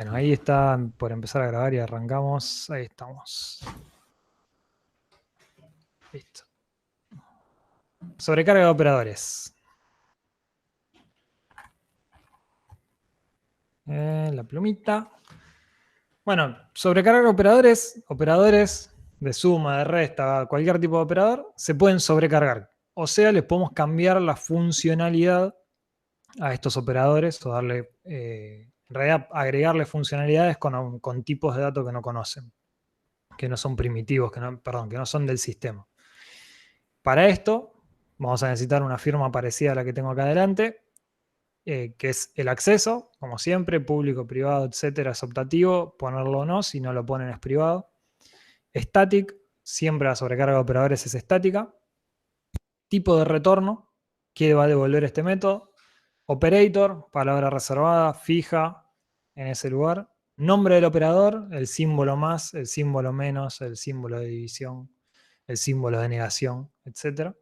Bueno, ahí está por empezar a grabar y arrancamos. Ahí estamos. Listo. Sobrecarga de operadores. La plumita. Bueno, sobrecargar operadores, operadores de suma, de resta, cualquier tipo de operador, se pueden sobrecargar. O sea, les podemos cambiar la funcionalidad a estos operadores o darle, en realidad, agregarle funcionalidades con tipos de datos que no conocen, que no son primitivos, perdón, que no son del sistema. Para esto, vamos a necesitar una firma parecida a la que tengo acá adelante, que es el acceso, como siempre, público, privado, etcétera, es optativo, ponerlo o no, si no lo ponen es privado. Static, siempre la sobrecarga de operadores es estática. Tipo de retorno, ¿qué va a devolver este método? Operator, palabra reservada, fija en ese lugar. Nombre del operador, el símbolo más, el símbolo menos, el símbolo de división, el símbolo de negación, etcétera.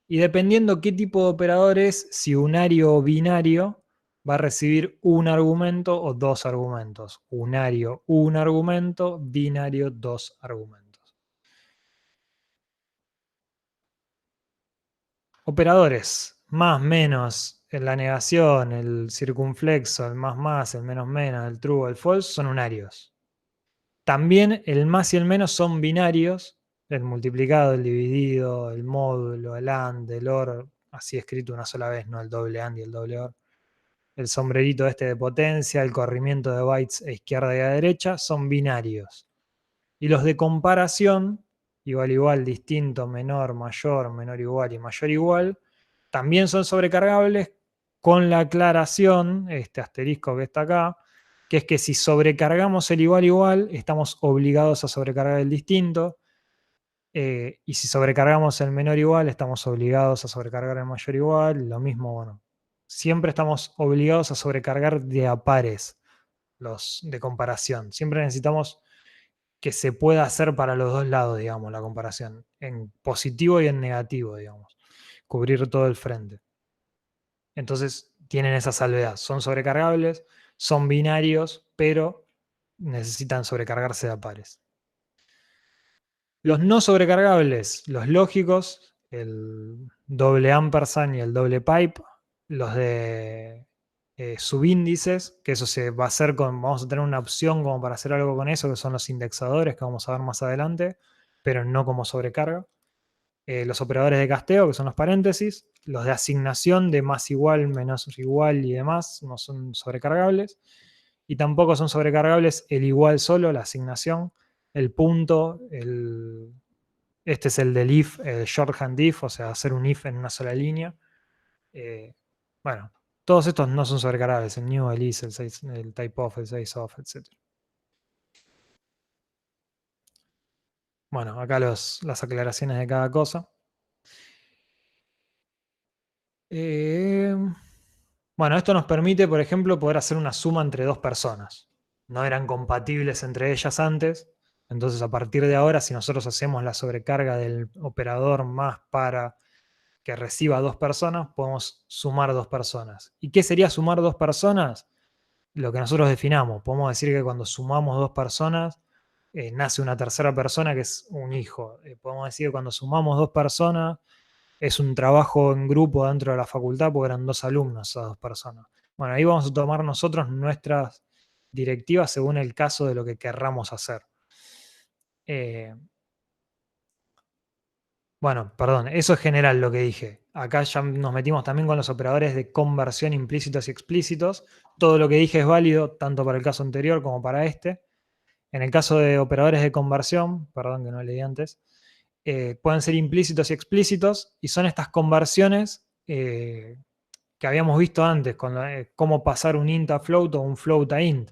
Y dependiendo qué tipo de operador es, si unario o binario, va a recibir un argumento o dos argumentos. Unario, un argumento, binario, dos argumentos. Operadores, más, menos, en la negación, el circunflexo, el más, el menos, el true, el false, son unarios. También el más y el menos son binarios, el multiplicado, el dividido, el módulo, el and, el or, así escrito una sola vez, no el doble and y el doble or. El sombrerito este de potencia, el corrimiento de bytes a izquierda y a derecha, son binarios. Y los de comparación, igual, distinto, menor igual y mayor igual, también son sobrecargables con la aclaración, este asterisco que está acá, que es que si sobrecargamos el igual, estamos obligados a sobrecargar el distinto, y si sobrecargamos el menor igual, estamos obligados a sobrecargar el mayor igual, lo mismo, bueno. Siempre estamos obligados a sobrecargar de a pares los de comparación. Siempre necesitamos que se pueda hacer para los dos lados, digamos, la comparación, en positivo y en negativo, digamos, cubrir todo el frente. Entonces, tienen esa salvedad, son sobrecargables, son binarios, pero necesitan sobrecargarse de a pares. Los no sobrecargables, los lógicos, el doble ampersand y el doble pipe, los de subíndices, que eso se va a hacer vamos a tener una opción como para hacer algo con eso, que son los indexadores, que vamos a ver más adelante, pero no como sobrecarga. Los operadores de casteo, que son los paréntesis, los de asignación de más igual, menos igual y demás, no son sobrecargables. Y tampoco son sobrecargables el igual solo, la asignación, el punto, este es el del if, el shorthand if, o sea, hacer un if en una sola línea. Bueno, todos estos no son sobrecargables, el new, el is, el type of, el size of, etc. Bueno, acá las aclaraciones de cada cosa. Bueno, esto nos permite, por ejemplo, poder hacer una suma entre dos personas. No eran compatibles entre ellas antes, entonces a partir de ahora, si nosotros hacemos la sobrecarga del operador más para que reciba dos personas, podemos sumar dos personas. ¿Y qué sería sumar dos personas? Lo que nosotros definamos. Podemos decir que cuando sumamos dos personas, nace una tercera persona que es un hijo. Podemos decir que cuando sumamos dos personas, es un trabajo en grupo dentro de la facultad porque eran dos alumnos esas dos personas. Bueno, ahí vamos a tomar nosotros nuestras directivas según el caso de lo que querramos hacer. Bueno, perdón, eso es general lo que dije. Acá ya nos metimos también con los operadores de conversión implícitos y explícitos. Todo lo que dije es válido tanto para el caso anterior como para este. En el caso de operadores de conversión, perdón que no leí antes, pueden ser implícitos y explícitos y son estas conversiones que habíamos visto antes, con cómo pasar un int a float o un float a int.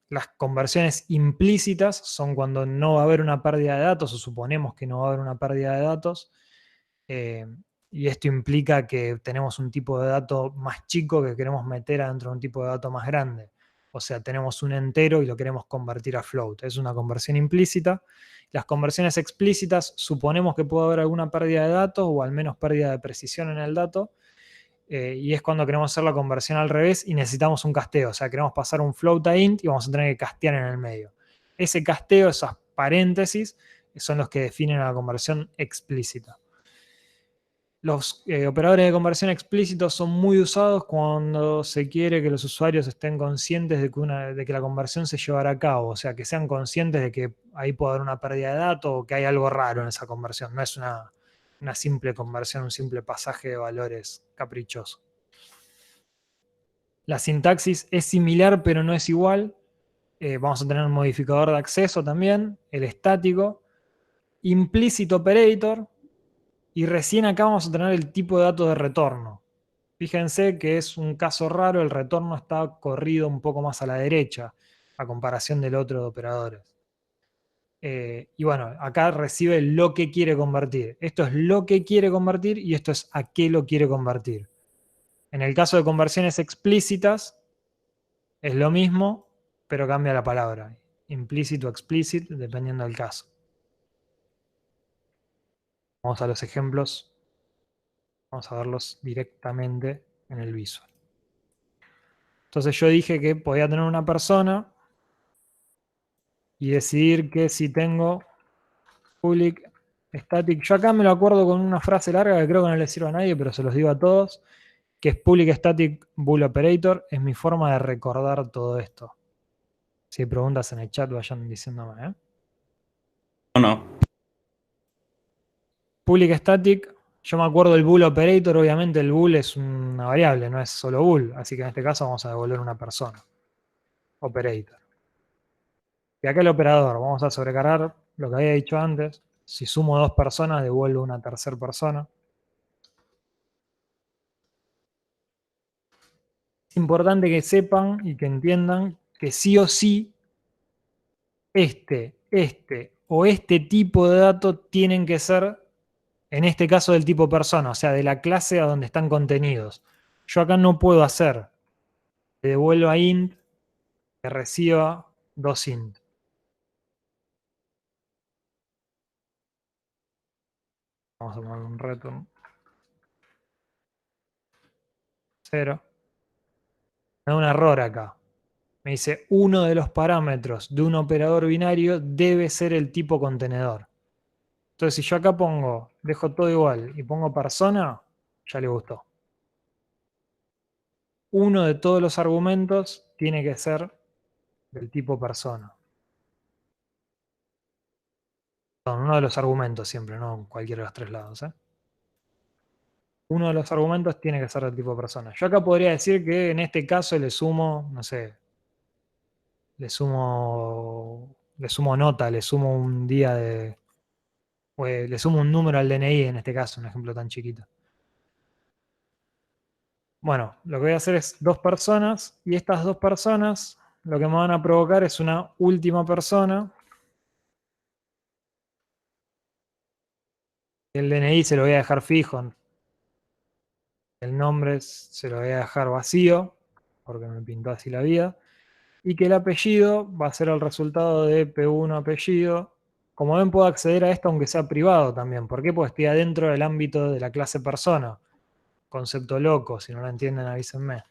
Las conversiones implícitas son cuando no va a haber una pérdida de datos o suponemos que no va a haber una pérdida de datos, y esto implica que tenemos un tipo de dato más chico que queremos meter adentro de un tipo de dato más grande. O sea, tenemos un entero y lo queremos convertir a float. Es una conversión implícita. Las conversiones explícitas suponemos que puede haber alguna pérdida de datos o al menos pérdida de precisión en el dato. y es cuando queremos hacer la conversión al revés y necesitamos un casteo. O sea, queremos pasar un float a int y vamos a tener que castear en el medio. Ese casteo, esas paréntesis, son los que definen la conversión explícita. Los operadores de conversión explícitos son muy usados cuando se quiere que los usuarios estén conscientes de que la conversión se llevará a cabo, o sea, que sean conscientes de que ahí puede haber una pérdida de datos o que hay algo raro en esa conversión. No es una simple conversión, un simple pasaje de valores caprichoso. La sintaxis es similar, pero no es igual. Vamos a tener un modificador de acceso también, el estático, implicit operator, y recién acá vamos a tener el tipo de dato de retorno. Fíjense que es un caso raro, el retorno está corrido un poco más a la derecha, a comparación del otro de operadores. Y bueno, acá recibe lo que quiere convertir. Esto es lo que quiere convertir y esto es a qué lo quiere convertir. En el caso de conversiones explícitas, es lo mismo, pero cambia la palabra. Implícito o explicit, dependiendo del caso. Vamos a los ejemplos. Vamos a verlos directamente en el visual. Entonces yo dije que podía tener una persona y decidir que si tengo public static, yo acá me lo acuerdo con una frase larga que creo que no le sirve a nadie, pero se los digo a todos, que es public static bool operator, es mi forma de recordar todo esto. Si hay preguntas en el chat, vayan diciéndome. No. Public static, yo me acuerdo del bool operator, obviamente el bool es una variable, no es solo bool, así que en este caso vamos a devolver una persona. Operator. Y acá el operador, vamos a sobrecargar lo que había dicho antes. Si sumo dos personas, devuelvo una tercera persona. Es importante que sepan y que entiendan que sí o sí este o este tipo de datos tienen que ser, en este caso, del tipo persona, o sea, de la clase a donde están contenidos. Yo acá no puedo hacer que devuelva int que reciba dos int. Vamos a poner un return 0. Me da un error acá. Me dice, uno de los parámetros de un operador binario debe ser el tipo contenedor. Entonces, si yo acá dejo todo igual y pongo persona, ya le gustó. Uno de todos los argumentos tiene que ser del tipo persona. Perdón, uno de los argumentos siempre, no cualquiera de los tres lados. Uno de los argumentos tiene que ser del tipo persona. Yo acá podría decir que en este caso le sumo, no sé, le sumo nota, le sumo un día de, le sumo un número al DNI en este caso, un ejemplo tan chiquito. Bueno, lo que voy a hacer es dos personas y estas dos personas lo que me van a provocar es una última persona. El DNI se lo voy a dejar fijo, el nombre se lo voy a dejar vacío, porque me pintó así la vida, y que el apellido va a ser el resultado de P1 apellido. Como ven, puedo acceder a esto aunque sea privado también. ¿Por qué? Porque estoy adentro del ámbito de la clase persona. Concepto loco, si no lo entienden avísenme.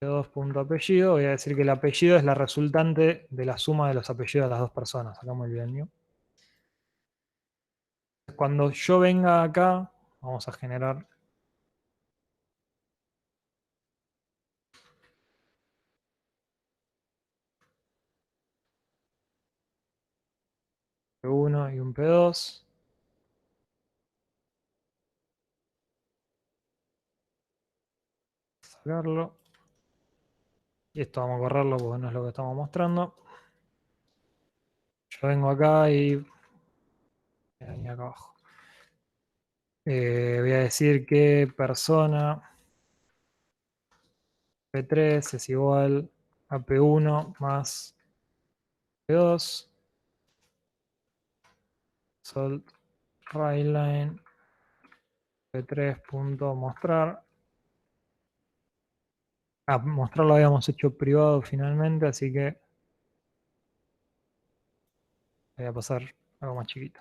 P2.apellido, voy a decir que el apellido es la resultante de la suma de los apellidos de las dos personas. Acá muy bien, ¿no? Cuando yo venga acá, vamos a generar P1 y un P2. Sacarlo. Y esto vamos a correrlo porque no es lo que estamos mostrando. Yo vengo acá y acá abajo. Voy a decir que persona P3 es igual a P1 más P2. Salt writeLine P3.mostrar. Mostrar lo habíamos hecho privado finalmente, así que voy a pasar algo más chiquito.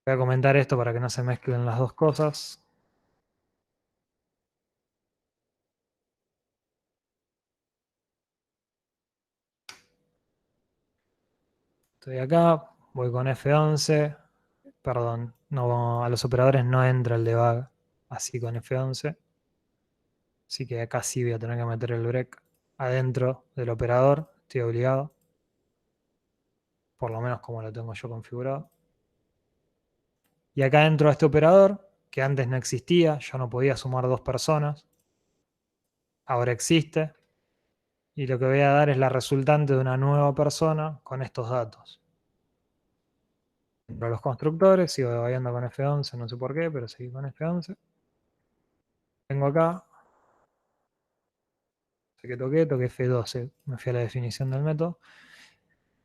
Voy a comentar esto para que no se mezclen las dos cosas. Estoy acá, voy con F11. Perdón, no, a los operadores no entra el debug así con F11. Así que acá sí voy a tener que meter el break adentro del operador. Estoy obligado. Por lo menos como lo tengo yo configurado. Y acá dentro de este operador, que antes no existía, yo no podía sumar dos personas. Ahora existe. Y lo que voy a dar es la resultante de una nueva persona con estos datos. Dentro de los constructores, sigo variando con F11, no sé por qué, pero seguí con F11. Tengo acá, sé que toqué F12, me fui a la definición del método.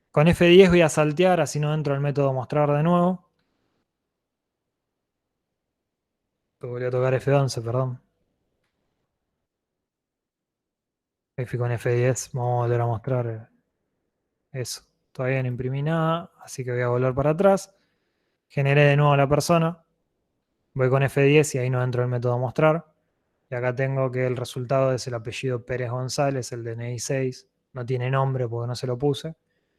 Con F10 voy a saltear, así no entro al método mostrar de nuevo. Voy a tocar F11, perdón. F con F10, vamos a volver a mostrar eso. Todavía no imprimí nada, así que voy a volver para atrás. Generé de nuevo la persona. Voy con F10 y ahí no entro el método mostrar. Y acá tengo que el resultado es el apellido Pérez González, el DNI 6. No tiene nombre porque no se lo puse.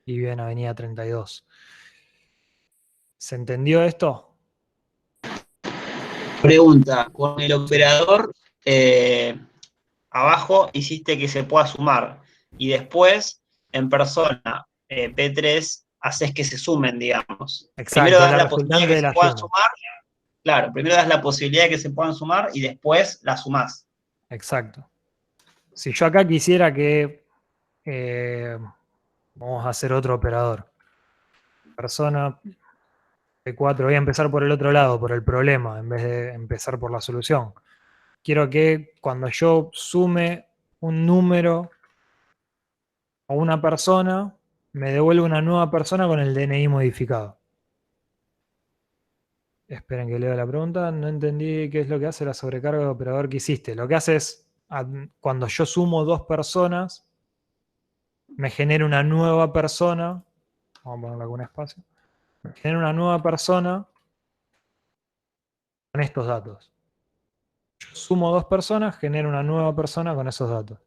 Y vive en Avenida 32. ¿Se entendió esto? Pregunta, con el operador abajo hiciste que se pueda sumar y después en persona P3 haces que se sumen, digamos. Primero Exacto, das la la posibilidad resultante de de que se la puedan suma. sumar, claro, primero das la posibilidad de que se puedan sumar y después la sumás. Exacto. Si yo acá quisiera que vamos a hacer otro operador. Persona P4, voy a empezar por el otro lado, por el problema, en vez de empezar por la solución. Quiero que cuando yo sume un número a una persona, me devuelva una nueva persona con el DNI modificado. Esperen que lea la pregunta. No entendí qué es lo que hace la sobrecarga de operador que hiciste. Lo que hace es, cuando yo sumo dos personas, me genera una nueva persona. Vamos a ponerle algún espacio. Me genera una nueva persona con estos datos. Yo sumo dos personas, genero una nueva persona con esos datos.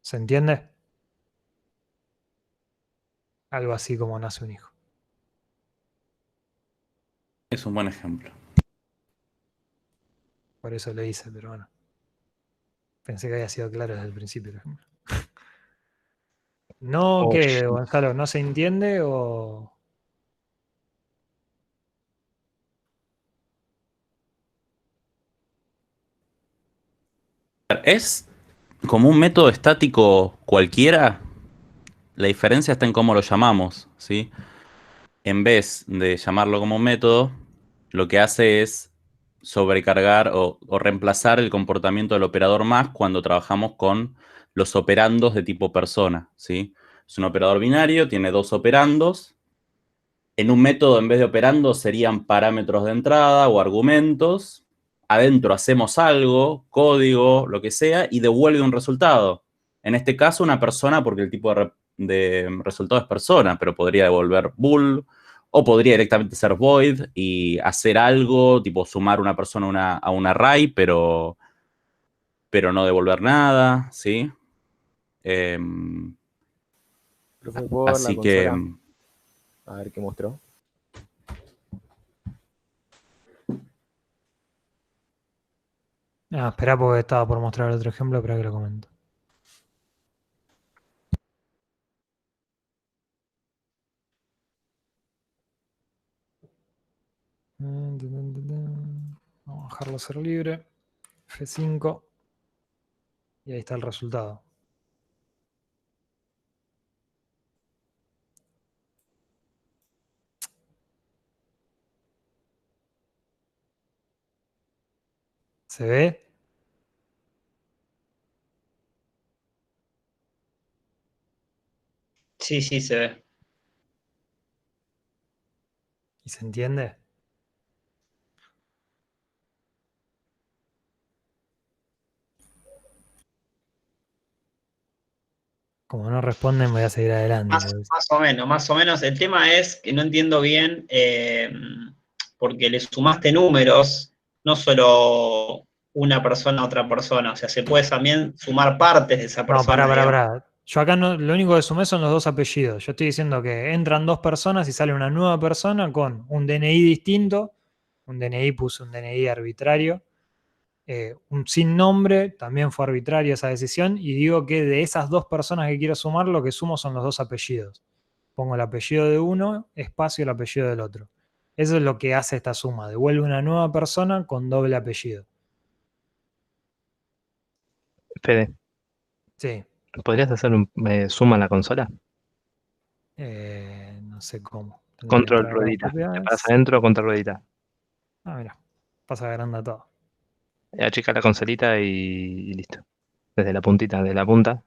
¿Se entiende? Algo así como nace un hijo. Es un buen ejemplo. Por eso lo hice, pero bueno. Pensé que había sido claro desde el principio el ejemplo. ¿No Oh, qué, Gonzalo? ¿No se entiende o...? Es como un método estático cualquiera. La diferencia está en cómo lo llamamos, ¿sí? En vez de llamarlo como método, lo que hace es sobrecargar o reemplazar el comportamiento del operador más cuando trabajamos con los operandos de tipo persona, ¿sí? Es un operador binario, tiene dos operandos. En un método, en vez de operandos, serían parámetros de entrada o argumentos. Adentro hacemos algo, código, lo que sea, y devuelve un resultado. En este caso, una persona, porque el tipo de resultado es persona, pero podría devolver bool, o podría directamente ser void y hacer algo, tipo sumar una persona a un array, pero no devolver nada, ¿sí? Eh, Profe, ¿puedo ver la así que consola? A ver qué mostró. Ah, espera porque estaba por mostrar otro ejemplo, pero que lo comento. Vamos a dejarlo ser libre. F5. Y ahí está el resultado. ¿Se ve? sí, sí, se ve. ¿Y se entiende? Como no responden, voy a seguir adelante. Más o menos. El tema es que no entiendo bien, porque le sumaste números, no solo una persona a otra persona. O sea, se puede también sumar partes de esa No, persona, digamos. pará. Yo acá no, lo único que sumé son los dos apellidos. Yo estoy diciendo que entran dos personas y sale una nueva persona con un DNI distinto. Un DNI, puse un DNI arbitrario. Un sin nombre, también fue arbitraria esa decisión. Y digo que de esas dos personas que quiero sumar, lo que sumo son los dos apellidos. Pongo el apellido de uno, espacio el apellido del otro. Eso es lo que hace esta suma. Devuelve una nueva persona con doble apellido. Fede, Sí. ¿podrías hacer un suma en la consola? No sé cómo. Tendría que Control entrar acá a las ruedita. Te paras propiedades. adentro, control ruedita. Ah, mira. Pasa agranda todo. Achica la consolita y listo. Desde la puntita, desde la punta,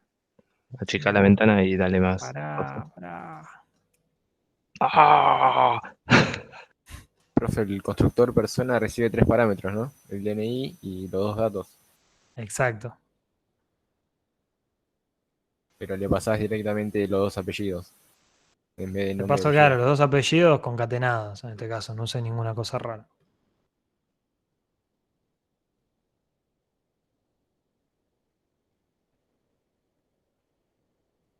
achica la ventana y dale más. Cosas. Pará. ¡Ah! Profe, el constructor persona recibe 3 parámetros, ¿no? El DNI y los 2 datos. Exacto. Pero le pasás directamente los 2 apellidos. En vez de Te nombre y paso, apellido. claro, los dos apellidos concatenados en este caso. No usé ninguna cosa rara.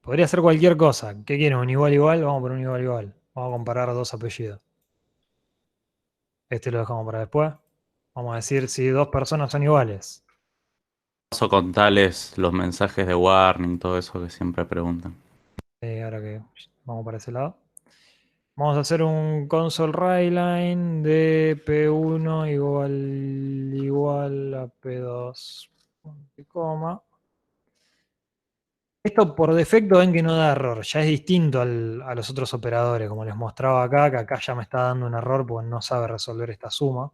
Podría ser cualquier cosa. ¿Qué quieren? ¿Un igual igual? Vamos por un igual igual. Vamos a comparar dos apellidos. Este lo dejamos para después. Vamos a decir si dos personas son iguales. Paso con tales los mensajes de warning, todo eso que siempre preguntan. Ahora que vamos para ese lado. Vamos a hacer un console writeline de P1 igual a P2. Punto y coma. Esto por defecto ven que no da error, ya es distinto a los otros operadores, como les mostraba acá, que acá ya me está dando un error porque no sabe resolver esta suma.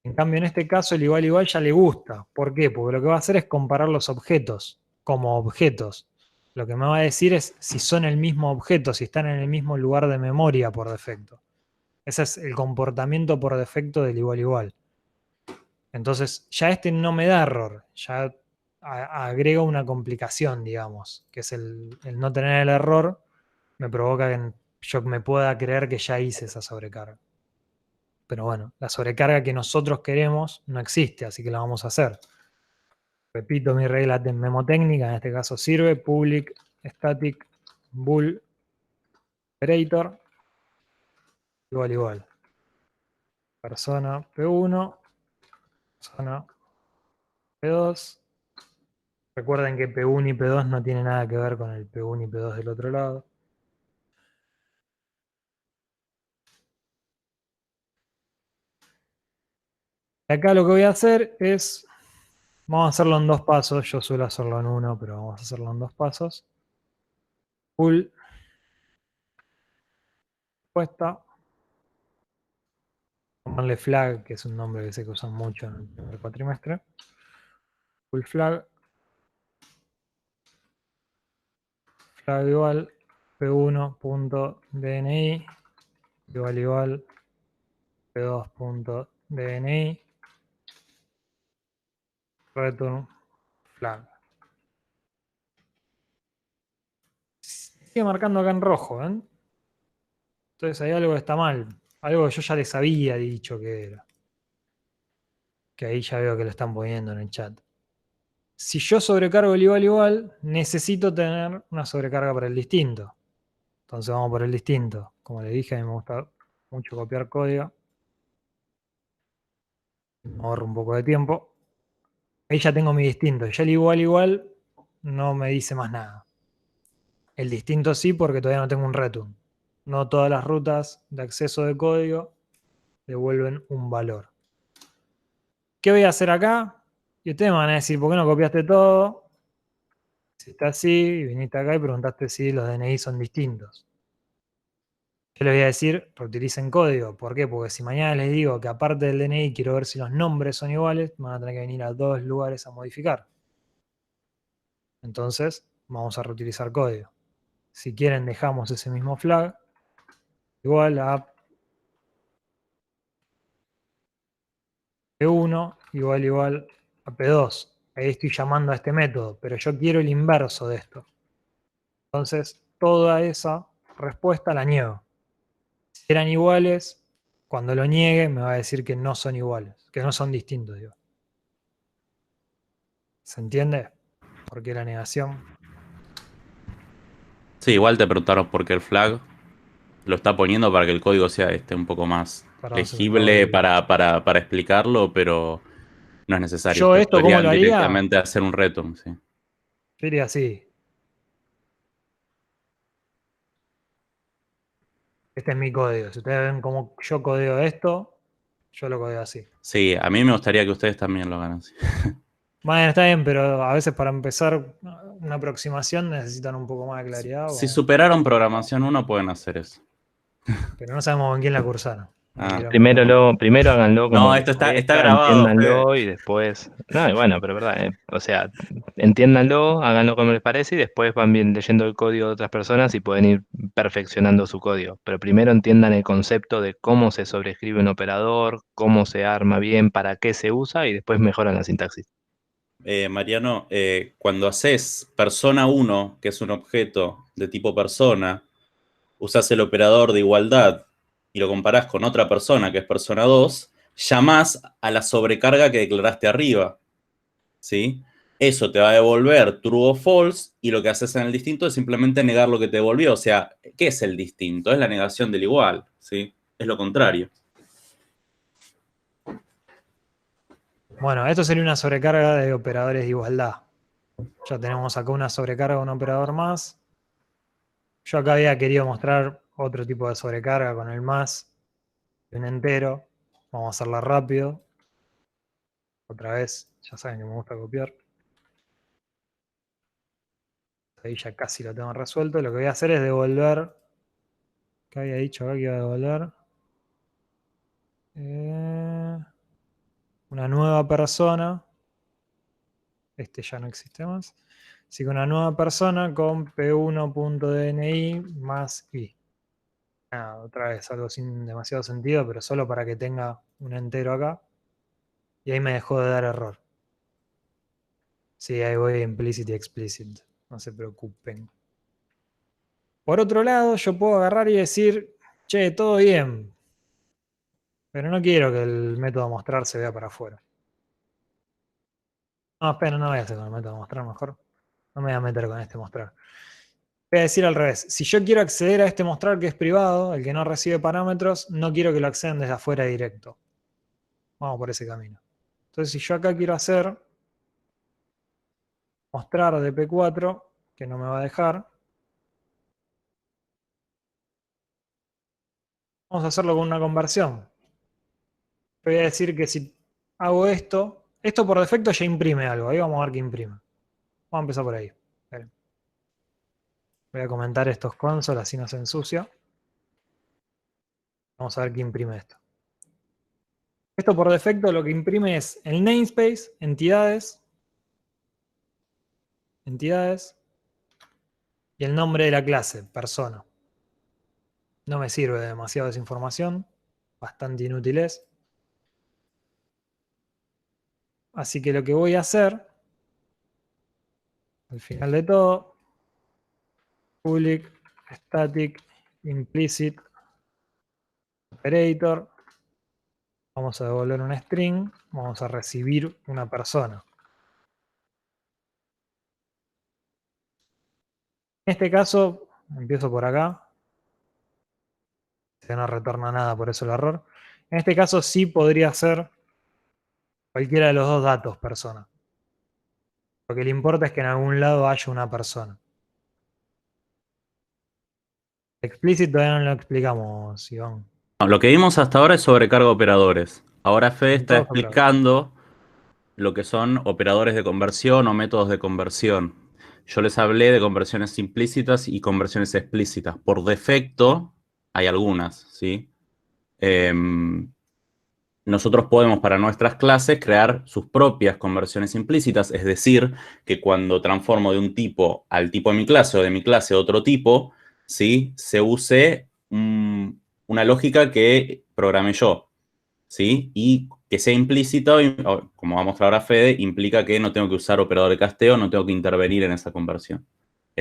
En cambio, en este caso, el igual ya le gusta. ¿Por qué? Porque lo que va a hacer es comparar los objetos como objetos. Lo que me va a decir es si son el mismo objeto, si están en el mismo lugar de memoria por defecto. Ese es el comportamiento por defecto del igual. Entonces, ya este no me da error, ya agrega una complicación, digamos, que es el no tener el error, me provoca que yo me pueda creer que ya hice esa sobrecarga. Pero bueno, la sobrecarga que nosotros queremos no existe, así que la vamos a hacer. Repito mi regla de memotécnica, en este caso sirve public static bool operator igual. Persona P1, persona P2. Recuerden que P1 y P2 no tienen nada que ver con el P1 y P2 del otro lado. Y acá lo que voy a hacer es, vamos a hacerlo en dos pasos, yo suelo hacerlo en uno, pero vamos a hacerlo en dos pasos. Full respuesta, tomarle flag, que es un nombre que sé que usan mucho en el primer cuatrimestre. Full flag igual, P1.dni igual, P2.dni, return flag. Sigue marcando acá en rojo, ¿ven? Entonces hay algo que está mal. Algo que yo ya les había dicho que era. Que ahí ya veo que lo están poniendo en el chat. Si yo sobrecargo el igual, necesito tener una sobrecarga para el distinto. Entonces vamos por el distinto. Como les dije, a mí me gusta mucho copiar código. Me ahorro un poco de tiempo. Ahí ya tengo mi distinto. Ya el igual no me dice más nada. El distinto sí, porque todavía no tengo un return. No todas las rutas de acceso de código devuelven un valor. ¿Qué voy a hacer acá? Y ustedes me van a decir, ¿por qué no copiaste todo? Si está así, y viniste acá y preguntaste si los DNI son distintos. Yo les voy a decir, reutilicen código. ¿Por qué? Porque si mañana les digo que aparte del DNI quiero ver si los nombres son iguales, van a tener que venir a dos lugares a modificar. Entonces, vamos a reutilizar código. Si quieren, dejamos ese mismo flag igual a P1 igual a P2. Ahí estoy llamando a este método, pero yo quiero el inverso de esto. Entonces, toda esa respuesta la niego. Si eran iguales, cuando lo niegue me va a decir que no son iguales, que no son distintos, digo. ¿Se entiende? ¿Por qué la negación? Sí, igual te preguntaron por qué el flag lo está poniendo para que el código sea un poco más Perdón, se me trabó legible el- para explicarlo, pero no es necesario. Yo Ustedes esto, ¿cómo podrían lo haría? directamente hacer un reto. Sí. Yo diría así. Este es mi código. Si ustedes ven cómo yo codeo esto, yo lo codeo así. Sí, a mí me gustaría que ustedes también lo hagan así. Bueno, está bien, pero a veces para empezar una aproximación necesitan un poco más de claridad. Si O- superaron programación 1, pueden hacer eso. pero no sabemos con quién la cursaron. No Ah. quiero meter- Primero háganlo como No, les esto está parezca, grabado, Fede. entiéndanlo y después. No, y bueno, pero verdad, o sea, entiéndanlo, háganlo como les parece y después van bien leyendo el código de otras personas y pueden ir perfeccionando su código. Pero primero entiendan el concepto de cómo se sobrescribe un operador, cómo se arma bien, para qué se usa y después mejoran la sintaxis. Mariano, cuando haces persona 1, que es un objeto de tipo persona, usás el operador de igualdad y lo comparás con otra persona, que es persona 2, llamás a la sobrecarga que declaraste arriba. ¿Sí? Eso te va a devolver true o false y lo que haces en el distinto es simplemente negar lo que te devolvió. O sea, ¿qué es el distinto? Es la negación del igual, ¿sí? Es lo contrario. Bueno, esto sería una sobrecarga de operadores de igualdad. Ya tenemos acá una sobrecarga de un operador más. Yo acá había querido mostrar otro tipo de sobrecarga con el más y un entero. Vamos a hacerla rápido. Otra vez, ya saben que me gusta copiar. Ahí ya casi lo tengo resuelto. Lo que voy a hacer es devolver. ¿Qué había dicho acá que iba a devolver? Una nueva persona. Este ya no existe más. Así que una nueva persona con p1.dni más i. Otra vez, algo sin demasiado sentido, pero solo para que tenga un entero acá. Y ahí me dejó de dar error. Sí, ahí voy implicit y explicit. No se preocupen. Por otro lado, yo puedo agarrar y decir, che, todo bien. Pero no quiero que el método mostrar se vea para afuera. No, espera, no voy a hacer con el método mostrar mejor. No me voy a meter con este mostrar. Voy a decir al revés. Si yo quiero acceder a este mostrar que es privado, el que no recibe parámetros, no quiero que lo accedan desde afuera directo. Vamos por ese camino. Entonces, si yo acá quiero hacer mostrar de P4, que no me va a dejar, vamos a hacerlo con una conversión. Voy a decir que si hago esto, esto por defecto ya imprime algo. Ahí vamos a ver qué imprime. Vamos a empezar por ahí. Voy a comentar estos consoles, así no se ensucia. Vamos a ver qué imprime esto. Esto por defecto lo que imprime es el namespace, entidades, y el nombre de la clase, persona. No me sirve de demasiado esa información, bastante inútil es. Así que lo que voy a hacer, al final de todo, public static implicit operator, vamos a devolver un string, vamos a recibir una persona. En este caso, empiezo por acá, que no retorna nada, por eso el error. En este caso sí podría ser cualquiera de los dos datos persona. Lo que le importa es que en algún lado haya una persona. Explicit todavía no lo explicamos, Iván. No, lo que vimos hasta ahora es sobrecarga de operadores. Ahora Fede Son está todos operadores. explicando lo que son operadores de conversión o métodos de conversión. Yo les hablé de conversiones implícitas y conversiones explícitas. Por defecto, hay algunas, ¿sí? Nosotros podemos para nuestras clases crear sus propias conversiones implícitas, es decir, que cuando transformo de un tipo al tipo de mi clase o de mi clase a otro tipo, ¿sí? Se use una lógica que programé yo, ¿sí? Y que sea implícita, como va a mostrar ahora Fede, implica que no tengo que usar operador de casteo, no tengo que intervenir en esa conversión.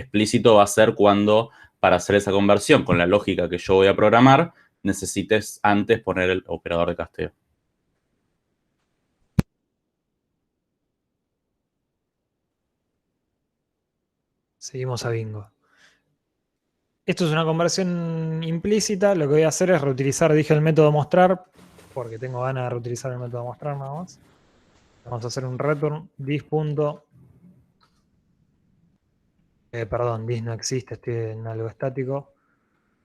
Explícito va a ser cuando, para hacer esa conversión con la lógica que yo voy a programar, necesites antes poner el operador de casteo. Seguimos a bingo. Esto es una conversión implícita. Lo que voy a hacer es reutilizar, dije, el método mostrar, porque tengo ganas de reutilizar el método mostrar nada más. Vamos a hacer un return dis. Perdón, dis no existe, estoy en algo estático.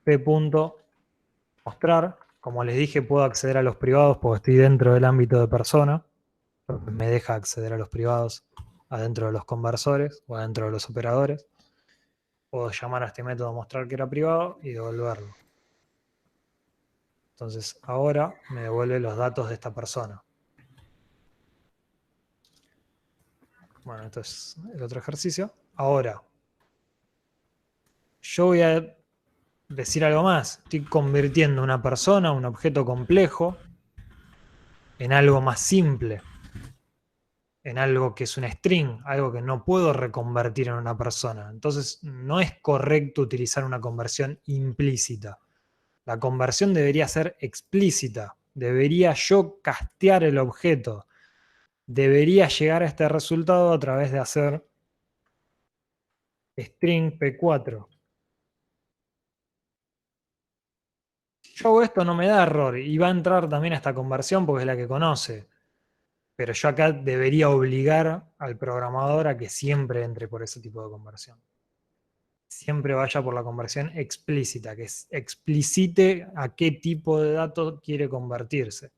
P.mostrar. Como les dije, puedo acceder a los privados porque estoy dentro del ámbito de persona. Me deja acceder a los privados adentro de los conversores o adentro de los operadores. Puedo llamar a este método mostrar que era privado y devolverlo. Entonces ahora me devuelve los datos de esta persona. Bueno, esto es el otro ejercicio. Ahora, yo voy a decir algo más. Estoy convirtiendo una persona, un objeto complejo, en algo más simple. En algo que es una string, algo que no puedo reconvertir en una persona. Entonces, no es correcto utilizar una conversión implícita. La conversión debería ser explícita. Debería yo castear el objeto. Debería llegar a este resultado a través de hacer string p4. Si yo hago esto no me da error y va a entrar también a esta conversión porque es la que conoce. Pero yo acá debería obligar al programador a que siempre entre por ese tipo de conversión. Siempre vaya por la conversión explícita, que explicite a qué tipo de dato quiere convertirse.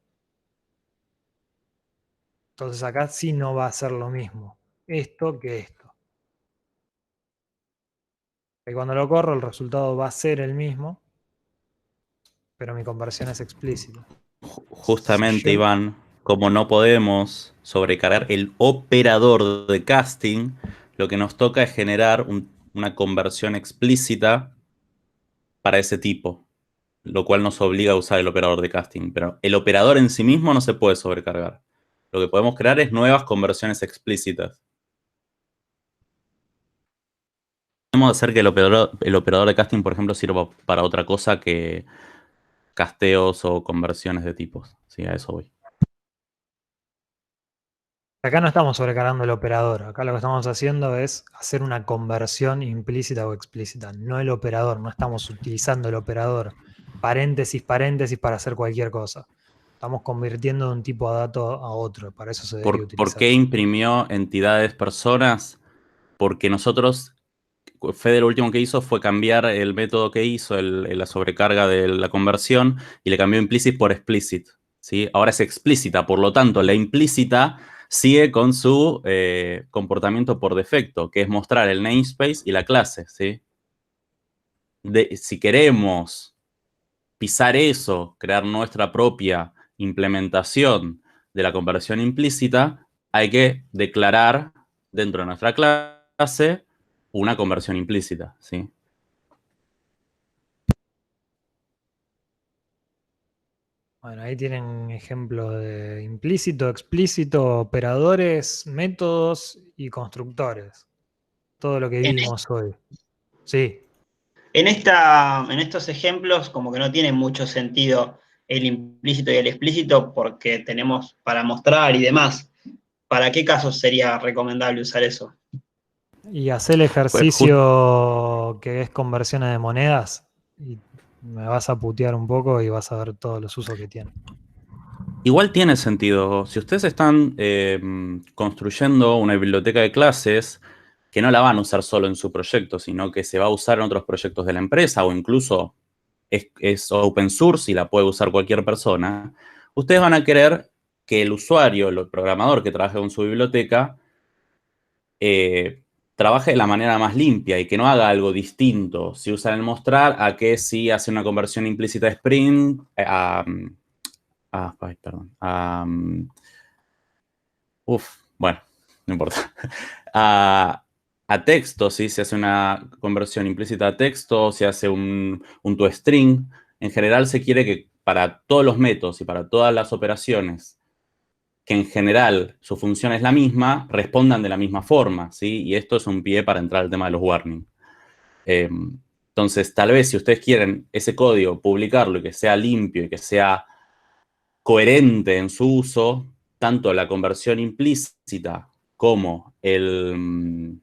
Entonces acá sí no va a ser lo mismo esto que esto. Y cuando lo corro el resultado va a ser el mismo, pero mi conversión es explícita. Justamente, Iván, como no podemos sobrecargar el operador de casting, lo que nos toca es generar una conversión explícita para ese tipo, lo cual nos obliga a usar el operador de casting. Pero el operador en sí mismo no se puede sobrecargar. Lo que podemos crear es nuevas conversiones explícitas. Podemos hacer que el operador de casting, por ejemplo, sirva para otra cosa que casteos o conversiones de tipos. Sí, a eso voy. Acá no estamos sobrecargando el operador. Acá lo que estamos haciendo es hacer una conversión implícita o explícita. No el operador. No estamos utilizando el operador paréntesis, paréntesis para hacer cualquier cosa. Estamos convirtiendo de un tipo de dato a otro. Para eso se debería utilizar. ¿Por qué imprimió entidades personas? Porque nosotros, Fede lo último que hizo fue cambiar el método que hizo, la sobrecarga de la conversión, y le cambió implicit por explicit, ¿sí? Ahora es explícita, por lo tanto, la implícita sigue con su comportamiento por defecto, que es mostrar el namespace y la clase, ¿sí? Si queremos pisar eso, crear nuestra propia implementación de la conversión implícita, hay que declarar dentro de nuestra clase una conversión implícita, ¿sí? Bueno, ahí tienen ejemplos de implícito, explícito, operadores, métodos y constructores. Todo lo que vimos hoy. Sí. En estos ejemplos, como que no tiene mucho sentido el implícito y el explícito porque tenemos para mostrar y demás. ¿Para qué casos sería recomendable usar eso? Y hacer el ejercicio que es conversiones de monedas y me vas a putear un poco y vas a ver todos los usos que tiene. Igual tiene sentido. Si ustedes están construyendo una biblioteca de clases, que no la van a usar solo en su proyecto, sino que se va a usar en otros proyectos de la empresa, o incluso es open source y la puede usar cualquier persona, ustedes van a querer que el usuario, el programador que trabaje con su biblioteca, trabaje de la manera más limpia y que no haga algo distinto. Si usan el mostrar, a que si hace una conversión implícita de Spring, bueno, no importa. A texto, ¿sí? Se hace una conversión implícita a texto, se hace un toString. En general se quiere que para todos los métodos y para todas las operaciones, que en general su función es la misma, respondan de la misma forma, ¿sí? Y esto es un pie para entrar al tema de los warnings. Entonces, tal vez si ustedes quieren ese código publicarlo y que sea limpio y que sea coherente en su uso, tanto la conversión implícita como el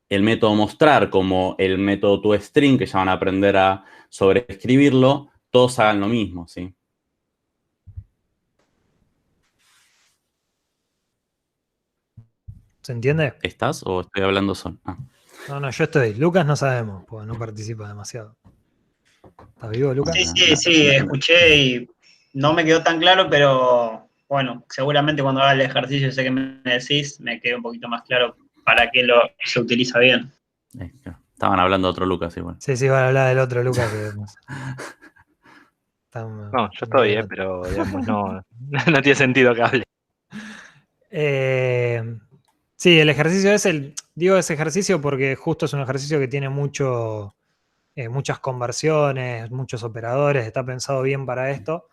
método mostrar, como el método toString, que ya van a aprender a sobreescribirlo, todos hagan lo mismo, ¿sí? ¿Se entiende? ¿Estás o estoy hablando solo? Ah. No, yo estoy. Lucas no sabemos, porque no participa demasiado. ¿Estás vivo, Lucas? Sí, escuché y no me quedó tan claro, pero bueno, seguramente cuando haga el ejercicio ese que me decís, me quede un poquito más claro para qué se utiliza bien. Estaban hablando de otro Lucas igual. Sí, van a hablar del otro Lucas que... No, yo estoy, pero digamos, no tiene sentido que hable. Sí, el ejercicio digo ese ejercicio porque justo es un ejercicio que tiene muchas conversiones, muchos operadores, está pensado bien para esto.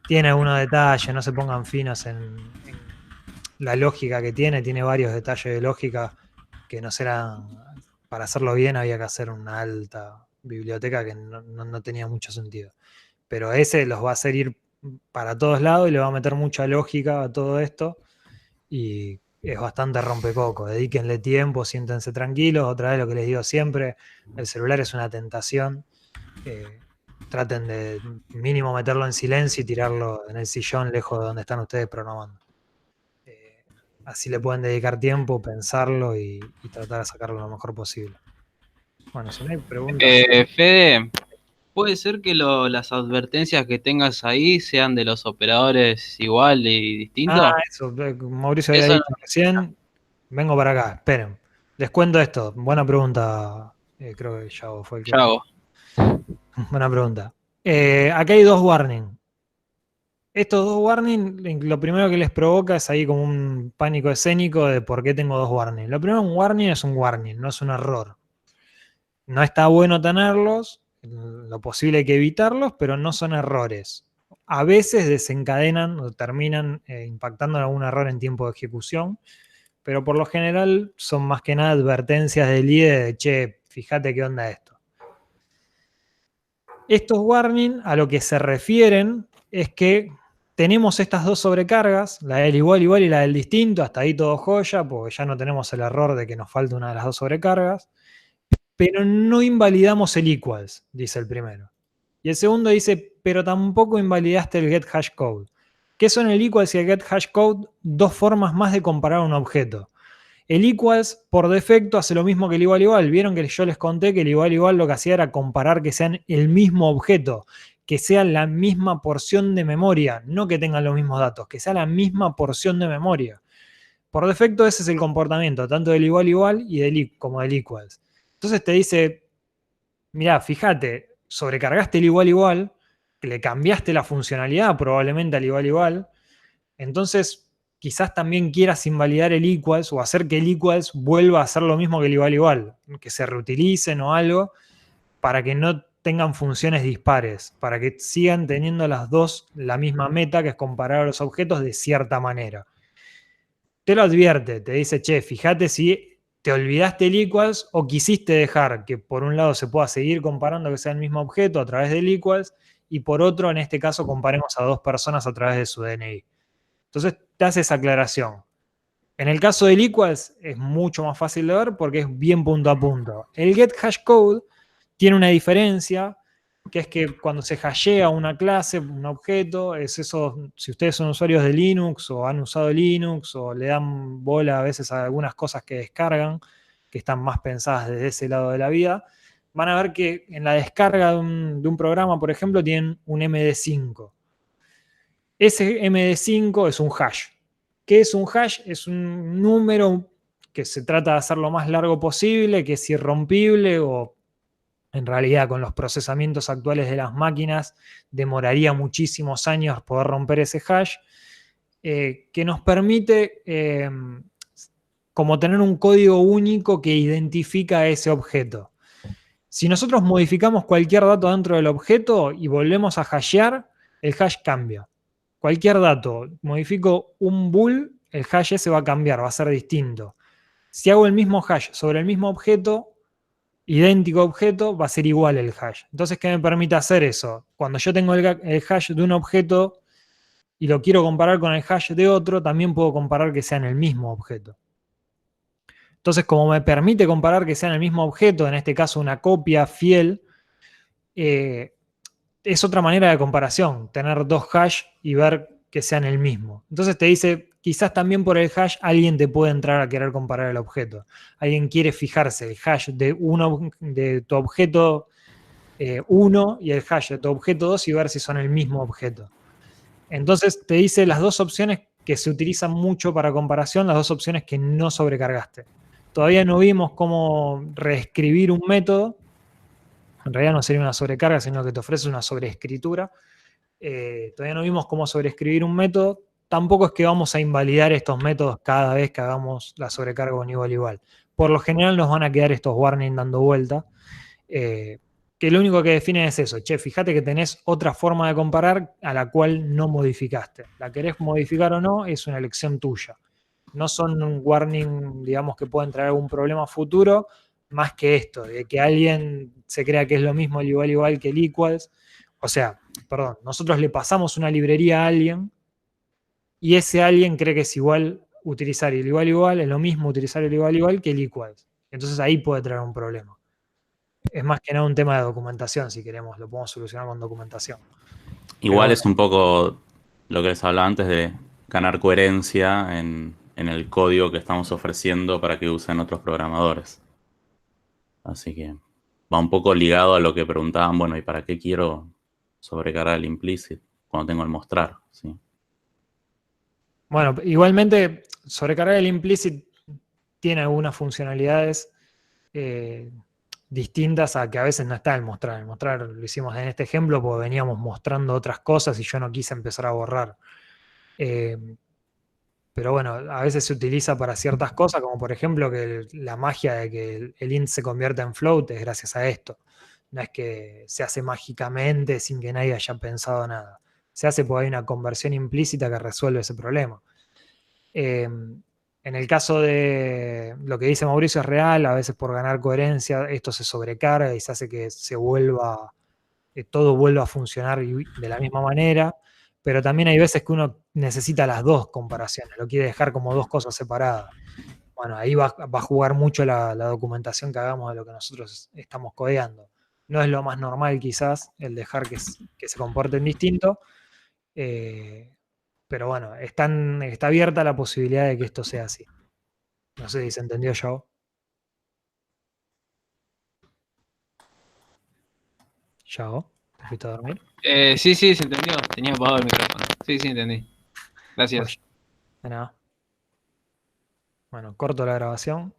Tiene algunos detalles, no se pongan finos en la lógica que tiene varios detalles de lógica que no serán, para hacerlo bien había que hacer una alta biblioteca que no tenía mucho sentido. Pero ese los va a hacer ir para todos lados y le va a meter mucha lógica a todo esto y es bastante rompecoco. Dedíquenle tiempo, siéntense tranquilos. Otra vez lo que les digo siempre, el celular es una tentación. Traten de mínimo meterlo en silencio y tirarlo en el sillón lejos de donde están ustedes programando. Así le pueden dedicar tiempo, pensarlo y tratar de sacarlo lo mejor posible. Bueno, si no hay preguntas. Fede, ¿puede ser que las advertencias que tengas ahí sean de los operadores igual y distintos? Eso, Mauricio había dicho recién. Vengo para acá, esperen. Les cuento esto. Buena pregunta. Creo que Yago fue el que... Yago. Buena pregunta. Acá hay 2 warnings. Estos 2 warnings, lo primero que les provoca es ahí como un pánico escénico de por qué tengo 2 warnings. Lo primero, un warning es un warning, no es un error. No está bueno tenerlos, lo posible hay que evitarlos, pero no son errores. A veces desencadenan o terminan impactando en algún error en tiempo de ejecución, pero por lo general son más que nada advertencias del IDE de, che, fíjate qué onda esto. Estos warnings a lo que se refieren es que tenemos estas 2 sobrecargas, la del igual y la del distinto, hasta ahí todo joya, porque ya no tenemos el error de que nos falta una de las 2 sobrecargas, pero no invalidamos el equals, dice el primero. Y el segundo dice, pero tampoco invalidaste el get hash code. ¿Qué son el equals y el get hash code? 2 formas más de comparar un objeto. El equals, por defecto, hace lo mismo que el igual. Vieron que yo les conté que el igual lo que hacía era comparar que sean el mismo objeto, que sea la misma porción de memoria, no que tengan los mismos datos, que sea la misma porción de memoria. Por defecto ese es el comportamiento, tanto del igual y como del equals. Entonces te dice, mirá, fíjate, sobrecargaste el igual, que le cambiaste la funcionalidad probablemente al igual, entonces quizás también quieras invalidar el equals o hacer que el equals vuelva a hacer lo mismo que el igual, que se reutilicen o algo para que no tengan funciones dispares, para que sigan teniendo las 2 la misma meta, que es comparar a los objetos de cierta manera. Te lo advierte, te dice, che, fíjate si te olvidaste el equals o quisiste dejar que por un lado se pueda seguir comparando que sea el mismo objeto a través del equals y por otro, en este caso, comparemos a 2 personas a través de su DNI. Entonces te hace esa aclaración. En el caso del equals es mucho más fácil de ver porque es bien punto a punto. El get hash code tiene una diferencia, que es que cuando se hashea una clase, un objeto, es eso, si ustedes son usuarios de Linux o han usado Linux o le dan bola a veces a algunas cosas que descargan, que están más pensadas desde ese lado de la vida, van a ver que en la descarga de un programa, por ejemplo, tienen un MD5. Ese MD5 es un hash. ¿Qué es un hash? Es un número que se trata de hacer lo más largo posible, que es irrompible o en realidad con los procesamientos actuales de las máquinas demoraría muchísimos años poder romper ese hash, que nos permite como tener un código único que identifica a ese objeto. Si nosotros modificamos cualquier dato dentro del objeto y volvemos a hashear, el hash cambia. Cualquier dato, modifico un bool, el hash ese va a cambiar, va a ser distinto. Si hago el mismo hash sobre el mismo objeto, idéntico objeto, va a ser igual el hash. Entonces, ¿qué me permite hacer eso? Cuando yo tengo el hash de un objeto y lo quiero comparar con el hash de otro, también puedo comparar que sean el mismo objeto. Entonces, como me permite comparar que sean el mismo objeto, en este caso una copia fiel, es otra manera de comparación, tener dos hash y ver que sean el mismo. Entonces te dice, quizás también por el hash alguien te puede entrar a querer comparar el objeto. Alguien quiere fijarse el hash de tu objeto 1 y el hash de tu objeto 2 y ver si son el mismo objeto. Entonces te dice las dos opciones que se utilizan mucho para comparación, las dos opciones que no sobrecargaste. Todavía no vimos cómo reescribir un método. En realidad no sería una sobrecarga, sino que te ofrece una sobreescritura. Todavía no vimos cómo sobreescribir un método. Tampoco es que vamos a invalidar estos métodos cada vez que hagamos la sobrecarga con igual. Por lo general nos van a quedar estos warnings dando vuelta. Que lo único que define es eso. Che, fíjate que tenés otra forma de comparar a la cual no modificaste. La querés modificar o no, es una elección tuya. No son un warning, digamos, que pueden traer algún problema futuro, más que esto, de que alguien se crea que es lo mismo el igual que el equals. O sea, perdón, nosotros le pasamos una librería a alguien y ese alguien cree que es igual utilizar el igual, es lo mismo utilizar el igual que el equals. Entonces ahí puede traer un problema. Es más que nada un tema de documentación, si queremos, lo podemos solucionar con documentación. Igual Pero es un poco lo que les hablaba antes de ganar coherencia en el código que estamos ofreciendo para que usen otros programadores. Así que va un poco ligado a lo que preguntaban, bueno, ¿y para qué quiero sobrecargar el implicit cuando tengo el mostrar? ¿Sí? bueno, igualmente, sobrecargar el implicit tiene algunas funcionalidades distintas a que a veces no está el mostrar. El mostrar lo hicimos en este ejemplo porque veníamos mostrando otras cosas y yo no quise empezar a borrar. Pero bueno, a veces se utiliza para ciertas cosas, como por ejemplo que la magia de que el int se convierta en float es gracias a esto. No es que se hace mágicamente sin que nadie haya pensado nada. Se hace porque hay una conversión implícita que resuelve ese problema. En el caso de lo que dice Mauricio es real, a veces por ganar coherencia esto se sobrecarga y se hace que todo vuelva a funcionar de la misma manera, pero también hay veces que uno necesita las dos comparaciones, lo quiere dejar como dos cosas separadas. Bueno, ahí va a jugar mucho la documentación que hagamos de lo que nosotros estamos codeando. No es lo más normal quizás el dejar que se comporten distinto, pero bueno, está abierta la posibilidad de que esto sea así. No sé si se entendió, Yao. Yao, ¿te fuiste a dormir? Sí, se entendió. Tenía apagado el micrófono. Sí, entendí. Gracias. Bueno, de nada. Bueno, corto la grabación.